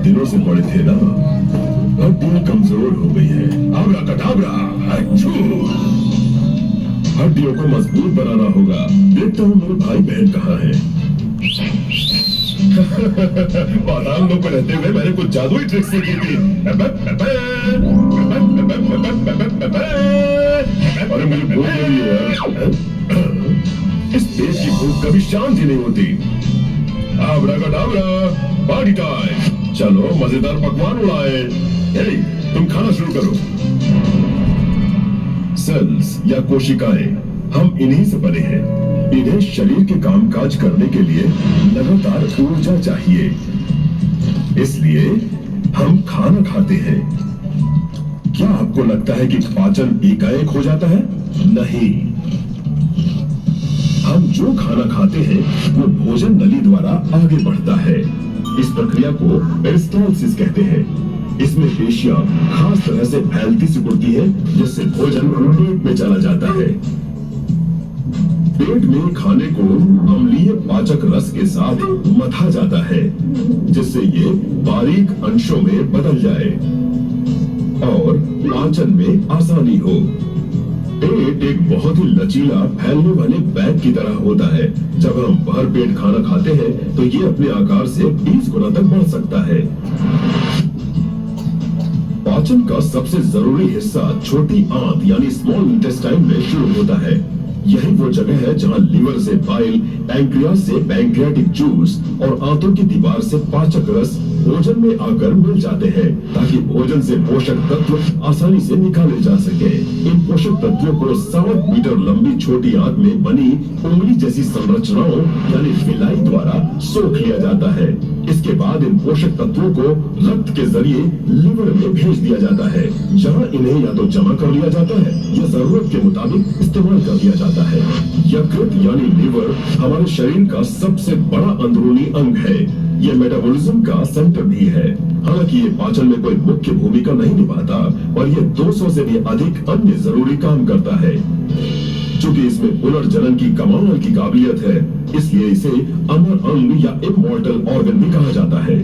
दिनों से पड़े थे ना, हड्डियां कमजोर हो गई है। आबरा कटाबरा, अच्छू। हड्डियों को मजबूत बनाना होगा। देखता हूँ मेरे भाई बहन कहाँ हैं। बादाम लोग को रहते हुए मैंने कुछ जादुई ट्रिक सीखी थी। अरे मुझे भूख लगी है यार। इस देश की भूख कभी शांत ही नहीं होती। आबरा कटाबरा, पार्टी टाइम। चलो मजेदार पकवान उड़ाए। हे, तुम खाना शुरू करो। सेल्स या कोशिकाएं, हम इन्हीं से बने हैं। इन्हें शरीर के कामकाज करने के लिए लगातार ऊर्जा चाहिए, इसलिए हम खाना खाते हैं। क्या आपको लगता है कि पाचन एकाएक हो जाता है? नहीं। हम जो खाना खाते हैं वो भोजन नली द्वारा आगे बढ़ता है। इस प्रक्रिया को पेरिस्टाल्सिस कहते हैं। इसमें पेशियां खास तरह से फैलती सिकुड़ती है, जिससे भोजन पेट में चला जाता है। पेट में खाने को अम्लीय पाचक रस के साथ मथा जाता है, जिससे ये बारीक अंशों में बदल जाए और पाचन में आसानी हो। पेट एक बहुत ही लचीला फैलने वाले बैग की तरह होता है। जब हम भर पेट खाना खाते हैं तो ये अपने आकार से 20 गुना तक बढ़ सकता है। पाचन का सबसे जरूरी हिस्सा छोटी आंत यानी स्मॉल इंटेस्टाइन में शुरू होता है। यही वो जगह है जहां लीवर से बाइल, पैंक्रियास से पैंक्रियाटिक जूस और आंतों की दीवार से पाचक रस भोजन में आकर मिल जाते हैं, ताकि भोजन से पोषक तत्व आसानी से निकाले जा सके। इन पोषक तत्वों को 7 मीटर लंबी छोटी आंत में बनी उंगली जैसी संरचनाओं यानी फिलाई द्वारा सोख लिया जाता है। इसके बाद इन पोषक तत्वों को रक्त के जरिए लिवर में भेज दिया जाता है, जहां इन्हें या तो जमा कर लिया जाता है या जरूरत के मुताबिक इस्तेमाल कर लिया जाता है। यकृत यानी लिवर हमारे शरीर का सबसे बड़ा अंदरूनी अंग है। ये मेटाबॉलिज्म का सेंटर भी है। हालांकि ये पाचन में कोई मुख्य भूमिका नहीं निभाता, और ये 200 से भी अधिक अन्य जरूरी काम करता है। चूंकि इसमें पुनर्जनन की कमाल की काबिलियत है, इसलिए इसे अमर अंग या इमॉर्टल ऑर्गन भी कहा जाता है।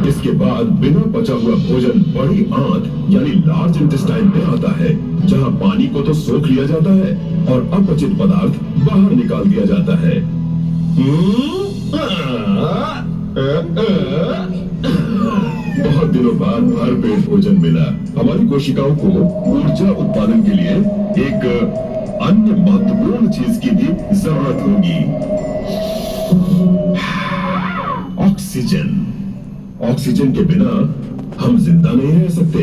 इसके बाद बिना पचा हुआ भोजन बड़ी आंत यानी लार्ज इंटेस्टाइन में आता है, जहां पानी को तो सोख लिया जाता है और अपचित पदार्थ बाहर निकाल दिया जाता है। बहुत दिनों बाद भर पेट भोजन मिला। हमारी कोशिकाओं को ऊर्जा उत्पादन के लिए एक अन्य महत्वपूर्ण चीज की भी जरूरत होगी, ऑक्सीजन। ऑक्सीजन के बिना हम जिंदा नहीं रह सकते।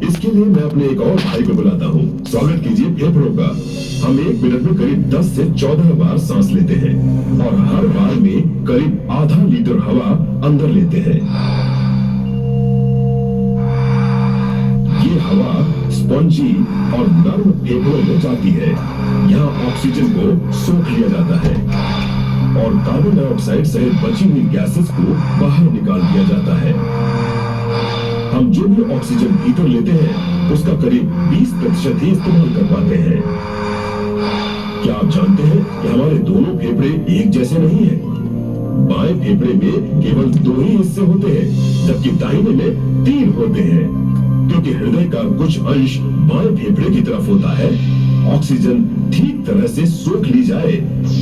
इसके लिए मैं अपने एक और भाई को बुलाता हूँ। स्वागत कीजिए फेफड़ों का। हम 1 मिनट में करीब 10 से 14 बार सांस लेते हैं और हर बार में करीब आधा लीटर हवा अंदर लेते हैं। ये हवा स्पॉन्जी और नर्म फेफड़ों में जाती है। यहाँ ऑक्सीजन को सोख लिया जाता है और कार्बन डाइऑक्साइड सहित बची हुई गैसेस को बाहर निकाल दिया जाता है। हम जो भी ऑक्सीजन भीतर लेते हैं उसका करीब 20% ही इस्तेमाल कर पाते हैं। क्या आप जानते हैं कि हमारे दोनों फेफड़े एक जैसे नहीं हैं? बाएं फेफड़े में केवल 2 ही हिस्से होते हैं, जबकि दाहिने में 3 होते हैं, क्योंकि हृदय का कुछ अंश बाएं फेफड़े की तरफ होता है। ऑक्सीजन ठीक तरह से सोख ली जाए,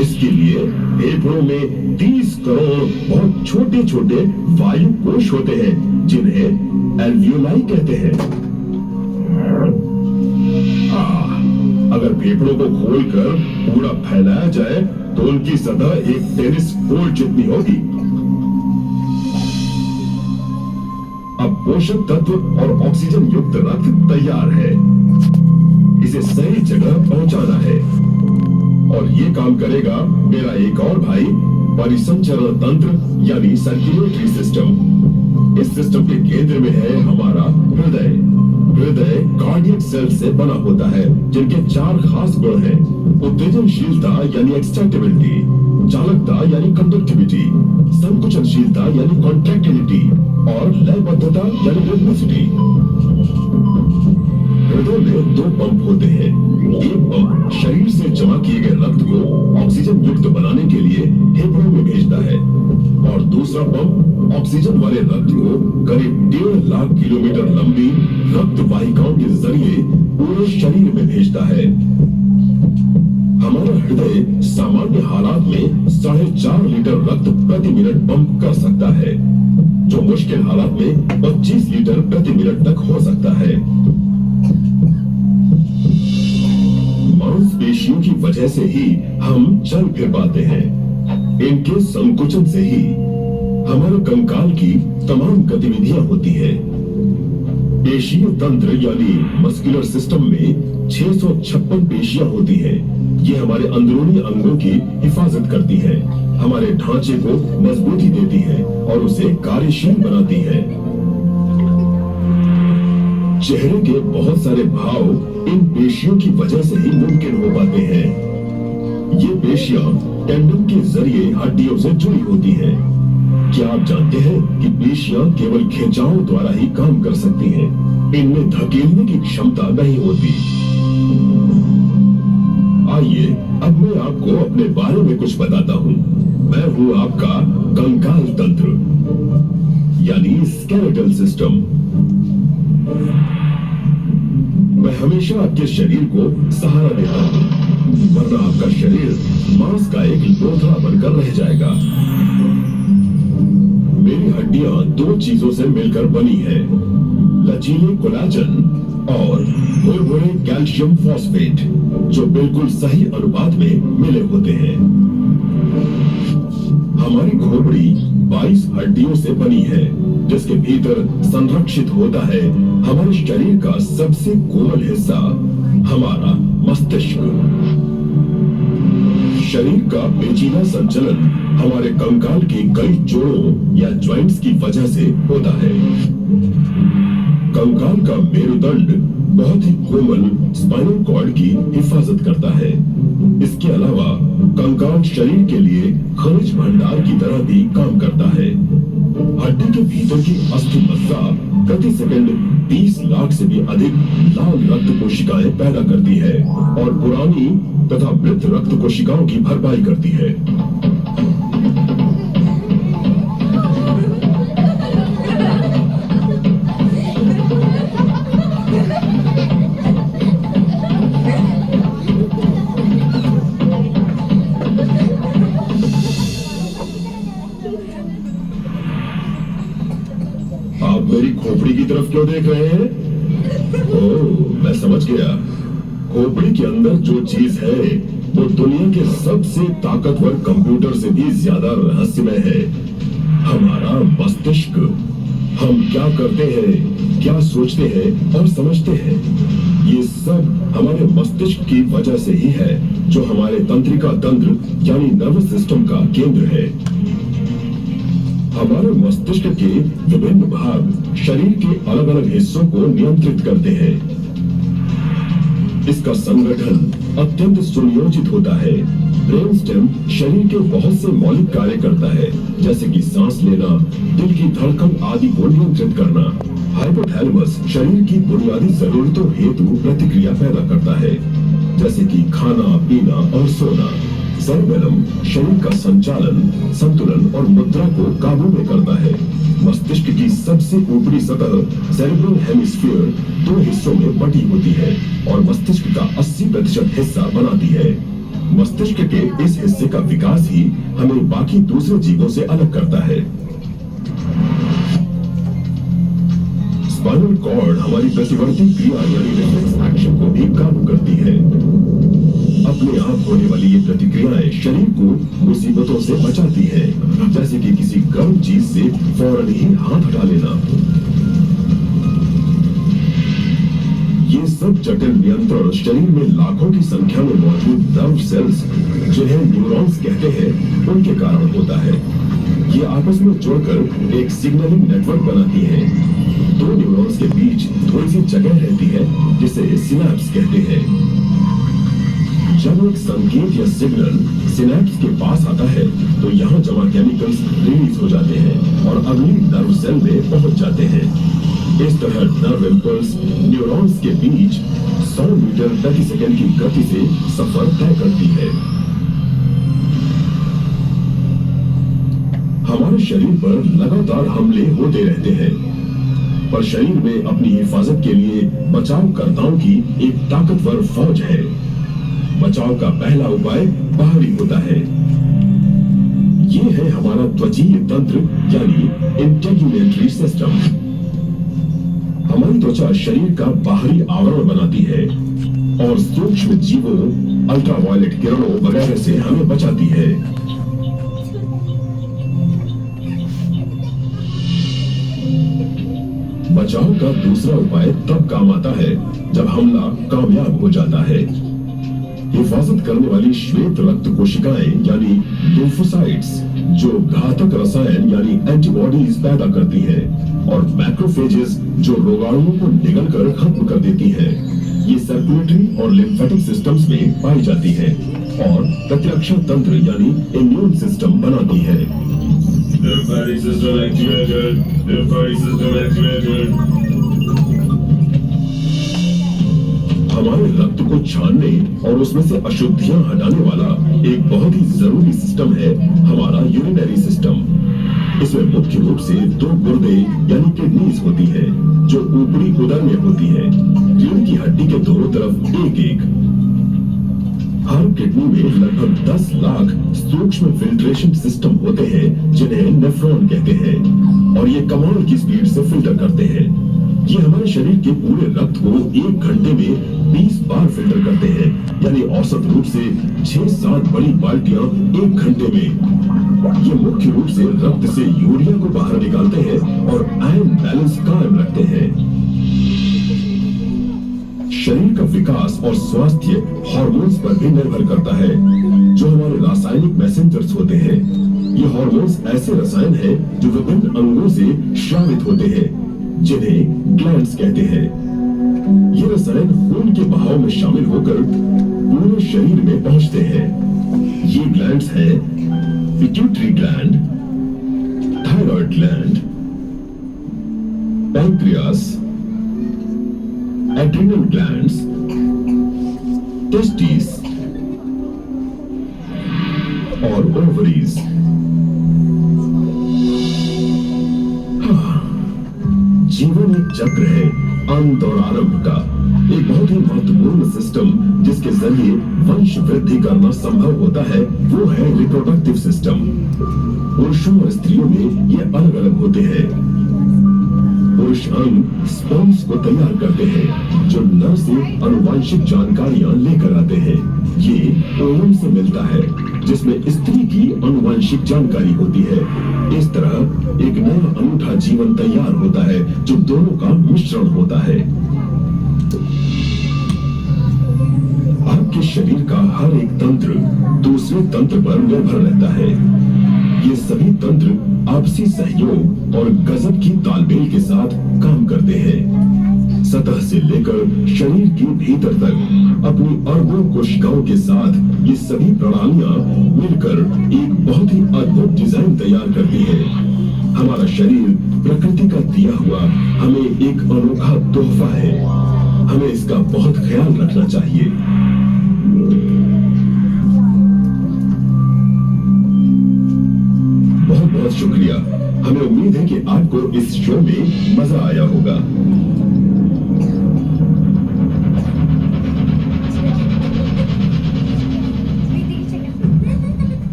इसके लिए फेफड़ों में 30 करोड़ बहुत छोटे छोटे वायु कोश होते हैं, जिन्हें एल्वियोलाई कहते हैं। अगर फेफड़ों को खोलकर पूरा फैलाया जाए तो उनकी सतह एक टेनिस कोर्ट जितनी होगी। अब पोषक तत्व और ऑक्सीजन युक्त रक्त तैयार है। इसे सही जगह पहुंचाना है, और ये काम करेगा मेरा एक और भाई, परिसंचरण तंत्र यानी सर्कुलेटरी सिस्टम। इस सिस्टम के केंद्र में है हमारा हृदय। हृदय कार्डियक सेल से बना होता है, जिनके 4 खास गुण हैं: उत्तेजनशीलता यानी एक्साइटेबिलिटी, चालकता यानी कंडक्टिविटी, संकुचनशीलता यानी कॉन्ट्रैक्टिलिटी और लयबद्धता यानी रिदमिसिटी। हृदय में 2 पंप होते हैं। एक पंप शरीर से जमा किए गए रक्त को ऑक्सीजन युक्त बनाने के लिए फेफड़ों में भेजता है, और दूसरा दूसरा पंप ऑक्सीजन वाले रक्त को करीब 1.5 लाख किलोमीटर लंबी रक्त वाहिकाओं के जरिए पूरे शरीर में भेजता है। हमारा हृदय सामान्य हालात में 4.5 लीटर रक्त प्रति मिनट पंप कर सकता है, जो मुश्किल हालात में 25 लीटर प्रति मिनट तक हो सकता है। मांसपेशियों की वजह से ही हम चल फिर पाते हैं। इनके संकुचन से ही हमारे कंकाल की तमाम गतिविधियां होती है। पेशीय तंत्र यानी मस्कुलर सिस्टम में 656 पेशियां होती हैं। ये हमारे अंदरूनी अंगों की हिफाजत करती है, हमारे ढांचे को मजबूती देती है और उसे कार्यशील बनाती है। चेहरे के बहुत सारे भाव इन पेशियों की वजह से ही मुमकिन हो पाते हैं। ये पेशियां टेंडन के जरिए हड्डियों से जुड़ी होती हैं। क्या आप जानते हैं कि पेशियां केवल खिंचाव द्वारा ही काम कर सकती हैं? इनमें धकेलने की क्षमता नहीं होती। आइए अब मैं आपको अपने बारे में कुछ बताता हूँ। मैं हूँ आपका कंकाल तंत्र यानी स्केलेटल सिस्टम। मैं हमेशा आपके शरीर को सहारा देता हूँ, वरना आपका शरीर मांस का एक लोथड़ा बनकर रह जाएगा। मेरी हड्डियां 2 चीजों से मिलकर बनी है, लचीले कोलाजन और भुरभुरे कैल्शियम फॉस्फेट, जो बिल्कुल सही अनुपात में मिले होते हैं। हमारी खोपड़ी 22 हड्डियों से बनी है, जिसके भीतर संरक्षित होता है हमारे शरीर का सबसे कोमल हिस्सा, हमारा मस्तिष्क। शरीर का पेचीदा संचलन हमारे कंकाल के कई जोड़ों या जॉइंट्स की वजह से होता है। कंकाल का मेरुदंड बहुत ही कोमल स्पाइनल कॉर्ड की हिफाजत करता है। इसके अलावा कंकाल शरीर के लिए खनिज भंडार की तरह भी काम करता है। हड्डी के भीतर की अस्थि मज्जा प्रति सेकंड 30 लाख से भी अधिक लाल रक्त कोशिकाएं पैदा करती है और पुरानी तथा मृत रक्त कोशिकाओं की भरपाई करती है। आप मेरी खोपड़ी की तरफ क्यों देख रहे हैं? ओह, मैं समझ गया। खोपड़ी के अंदर जो चीज है वो दुनिया के सबसे ताकतवर कंप्यूटर से भी ज्यादा रहस्यमय है, हमारा मस्तिष्क। हम क्या करते हैं, क्या सोचते हैं और समझते हैं, ये सब हमारे मस्तिष्क की वजह से ही है, जो हमारे तंत्रिका तंत्र यानी नर्वस सिस्टम का केंद्र है। हमारे मस्तिष्क के विभिन्न भाग शरीर के अलग अलग हिस्सों को नियंत्रित करते हैं। इसका संगठन अत्यंत सुनियोजित होता है। ब्रेन स्टेम शरीर के बहुत से मौलिक कार्य करता है, जैसे कि सांस लेना, दिल की धड़कन आदि को नियंत्रित करना। हाइपोथैलेमस शरीर की बुनियादी जरूरतों हेतु प्रतिक्रिया पैदा करता है, जैसे कि खाना, पीना और सोना। सेरेबेलम शरीर का संचालन, संतुलन और मुद्रा को काबू में करता है। मस्तिष्क की सबसे ऊपरी सतह सेरेब्रल हेमिस्फीयर 2 हिस्सों में बटी होती है और मस्तिष्क का 80% हिस्सा बनाती है। मस्तिष्क के इस हिस्से का विकास ही हमें बाकी दूसरे जीवों से अलग करता है। स्पाइनल कॉर्ड हमारी प्रतिवर्ती क्रिया यानी रिफ्लेक्स एक्शन को भी काबू करती है। अपने आप होने वाली ये प्रतिक्रियाएं शरीर को मुसीबतों से बचाती हैं, जैसे कि किसी गर्म चीज से फौरन ही हाथ हटा लेना। ये सब जटिल नियंत्रण शरीर में लाखों की संख्या में मौजूद नर्व सेल्स, जिन्हें न्यूरॉन्स कहते हैं, उनके कारण होता है। ये आपस में जुड़कर एक सिग्नलिंग नेटवर्क बनाती हैं। 2 न्यूरॉन्स के बीच थोड़ी सी जगह रहती है, जिसे सिनैप्स कहते हैं। जब एक संकेत या सिग्नल सिनैप्स के पास आता है, तो यहाँ जमा केमिकल्स रिलीज हो जाते हैं और अगली नर्व सेल में पहुंच जाते हैं। इस तरह नर्व इम्पल्स न्यूरॉन्स के बीच 100 मीटर प्रति सेकंड की गति से सफर तय करती है। हमारे शरीर पर लगातार हमले होते रहते हैं, पर शरीर में अपनी हिफाजत के लिए बचावकर्ताओं की एक ताकतवर फौज है। बचाव का पहला उपाय बाहरी होता है। ये है हमारा त्वचीय तंत्र यानी इंटेग्युमेंट्री सिस्टम। हमारी त्वचा शरीर का बाहरी आवरण बनाती है और सूक्ष्म जीवों, अल्ट्रावायलेट किरणों वगैरह से हमें बचाती है। बचाव का दूसरा उपाय तब काम आता है जब हमला कामयाब हो जाता है। हिफाजत करने वाली श्वेत रक्त कोशिकाएं यानी लिम्फोसाइट्स जो घातक रसायन यानी एंटीबॉडीज पैदा करती हैं, और मैक्रोफेजेस जो रोगाणुओं को निगलकर खत्म कर देती हैं। ये सर्कुलेटरी और लिम्फेटिक सिस्टम्स में पाई जाती है और प्रतिरक्षा तंत्र यानी इम्यून सिस्टम बनाती है। Lymphatic system activated. Lymphatic system activated. हमारे रक्त को छानने और उसमें से अशुद्धियां हटाने वाला एक बहुत ही जरूरी सिस्टम है हमारा यूरिनरी सिस्टम। इसमें मुख्य रूप से दो गुर्दे यानी किडनीज होती है जो ऊपरी उदर में होती है। रीढ़ की हड्डी के दोनों तरफ एक एक। हर किडनी में लगभग 10 लाख सूक्ष्म फिल्ट्रेशन सिस्टम होते हैं जिन्हें नेफ्रॉन कहते हैं, और ये कमाल की स्पीड से फिल्टर करते हैं। ये हमारे शरीर के पूरे रक्त को 1 घंटे में 20 बार फिल्टर करते हैं, यानी औसत रूप से 6-7 बड़ी बाल्टियां 1 घंटे में। ये मुख्य रूप से रक्त से यूरिया को बाहर निकालते हैं और आयरन बैलेंस कायम रखते हैं। शरीर का विकास और स्वास्थ्य हार्मोन्स पर भी निर्भर करता है जो हमारे रासायनिक मैसेंजर्स होते हैं। ये हार्मोन्स ऐसे रसायन हैं जो विभिन्न अंगों से श्रावित होते हैं जिन्हें ग्लैंड्स कहते हैं। ये रसायन खून के बहाव में शामिल होकर पूरे शरीर में पहुंचते हैं। ये ग्लैंड्स हैं pituitary gland, thyroid gland, pancreas, adrenal glands, testis और ओवरीज। जीवन एक चक्र है अंत और आरंभ का, एक बहुत ही महत्वपूर्ण सिस्टम जिसके जरिए वंश वृद्धि करना संभव होता है वो है रिप्रोडक्टिव सिस्टम। पुरुषों और स्त्रियों में ये अलग अलग होते हैं। पुरुष अंग स्पर्म्स को तैयार करते हैं जो नर से अनुवांशिक जानकारियां लेकर आते हैं। ये ओवम से मिलता है जिसमें स्त्री की अनुवांशिक जानकारी होती है। इस तरह एक नया अनूठा जीवन तैयार होता है जो दोनों का मिश्रण होता है। आपके शरीर का हर एक तंत्र दूसरे तंत्र पर निर्भर रहता है। ये सभी तंत्र आपसी सहयोग और गजब की तालमेल के साथ काम करते हैं। सतह से लेकर शरीर के भीतर तक अपनी अरबों कोशिकाओं के साथ ये सभी प्रणालियां मिलकर एक बहुत ही अद्भुत डिजाइन तैयार करती हैं। हमारा शरीर प्रकृति का दिया हुआ हमें एक अनोखा तोहफा है। हमें इसका बहुत ख्याल रखना चाहिए। बहुत बहुत शुक्रिया। हमें उम्मीद है कि आपको इस शो में मजा आया होगा।